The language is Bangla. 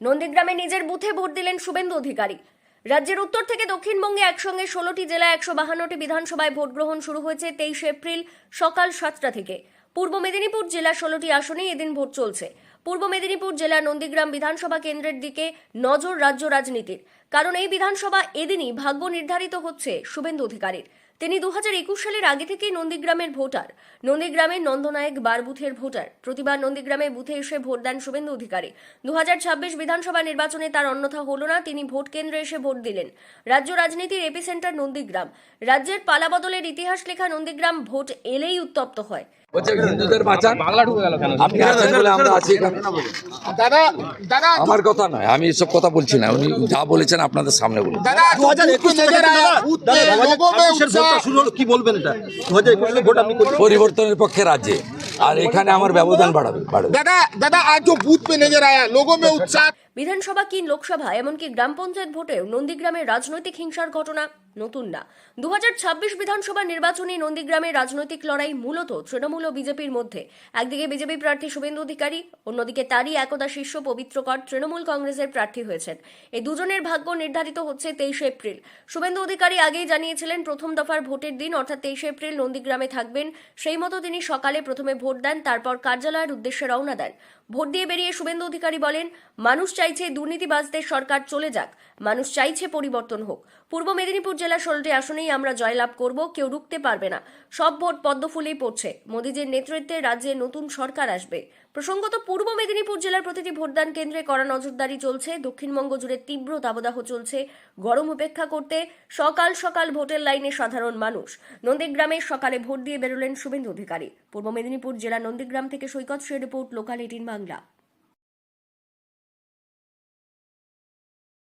নন্দীগ্রামে নিজের বুথে ভোট দিলেন শুভেন্দু অধিকারী। রাজ্যের উত্তর থেকে দক্ষিণবঙ্গে একসঙ্গে 16টি জেলায় 152টি বিধানসভায় ভোট গ্রহণ শুরু হয়েছে 23 এপ্রিল সকাল 7টা থেকে। পূর্ব মেদিনীপুর জেলার 16টি আসনে এদিন ভোট চলছে। পূর্ব মেদিনীপুর জেলার নন্দীগ্রাম বিধানসভা কেন্দ্রের দিকে নজর রাজ্য রাজনীতির, কারণ এই বিধানসভা এদিনই ভাগ্য নির্ধারিত হচ্ছে শুভেন্দু অধিকারীর। তিনি 2021 সালের আগে থেকেই নন্দীগ্রামের ভোটার, নন্দীগ্রামের নন্দনায়ক বার বুথের ভোটার। প্রতিবার নন্দীগ্রামে বুথে এসে ভোট দেন শুভেন্দু অধিকারী। 2026 বিধানসভা নির্বাচনে তার অন্যথা হলো না, তিনি ভোট কেন্দ্রে এসে ভোট দিলেন। রাজ্য রাজনীতির এপিসেন্টার নন্দীগ্রাম। রাজ্যের পালাবদলের ইতিহাস লেখা নন্দীগ্রাম ভোট এলেই উত্তপ্ত হয়। হিন্দুদের বাঁচান, আপনি আছেন বলে আমরা আছি এখানে। আমার কথা নয়, আমি এসব কথা বলছি না, উনি যা বলেছেন আপনাদের সামনে বলুন। পরিবর্তনের পক্ষে রাজ্যে, আর এখানে আমার ব্যবধান বাড়াবে। दादा आज जो बूथ पे नजर आया लोगों में उत्साह। বিধানসভা কি লোকসভা এমনকি গ্রাম পঞ্চায়েত ভোটেও নন্দীগ্রামের রাজনৈতিক হিংসার ঘটনা নতুন না। 2026 বিধানসভা নির্বাচনে নন্দীগ্রামের রাজনৈতিক লড়াই মূলত তৃণমূল ও বিজেপির মধ্যে। একদিকে বিজেপি প্রার্থী শুভেন্দু অধিকারী, অন্যদিকে তারই একদা শিষ্য পবিত্রকর তৃণমূল কংগ্রেসের প্রার্থী হয়েছেন। এই দুজনের ভাগ্য নির্ধারিত হচ্ছে 23 এপ্রিল। শুভেন্দু অধিকারী আগেই জানিয়েছিলেন প্রথম দফার ভোটের দিন অর্থাৎ 23 এপ্রিল নন্দীগ্রামে থাকবেন। সেই মতো তিনি সকালে প্রথমে ভোট দেন, তারপর কার্যালয়ের উদ্দেশ্যে রওনা দেন। ভোট দিয়ে বেরিয়ে শুভেন্দু অধিকারী বলেন, মানুষ চাইছে দুর্নীতিবাজদের সরকার চলে যাক, মানুষ চাইছে পরিবর্তন হোক। পূর্ব মেদিনীপুর জেলার 16টি আসনেই আমরা জয়লাভ করব, কেউ রুখতে পারবে না। সব ভোট পদ্মফুলেই পড়ছে, মোদীজির নেতৃত্বে রাজ্যে নতুন সরকার আসবে। প্রসঙ্গত, পূর্ব মেদিনীপুর জেলার প্রতিটি ভোটদান কেন্দ্রে কড়া নজরদারি চলছে। দক্ষিণবঙ্গ জুড়ে তীব্র দাবদাহ চলছে। গরম উপেক্ষা করতে সকাল সকাল ভোটের লাইনে সাধারণ মানুষ। নন্দীগ্রামে সকালে ভোট দিয়ে বেরোলেন শুভেন্দু অধিকারী। পূর্ব মেদিনীপুর জেলার নন্দীগ্রাম থেকে সৈকত শের রিপোর্ট, লোকাল 18 বাংলা।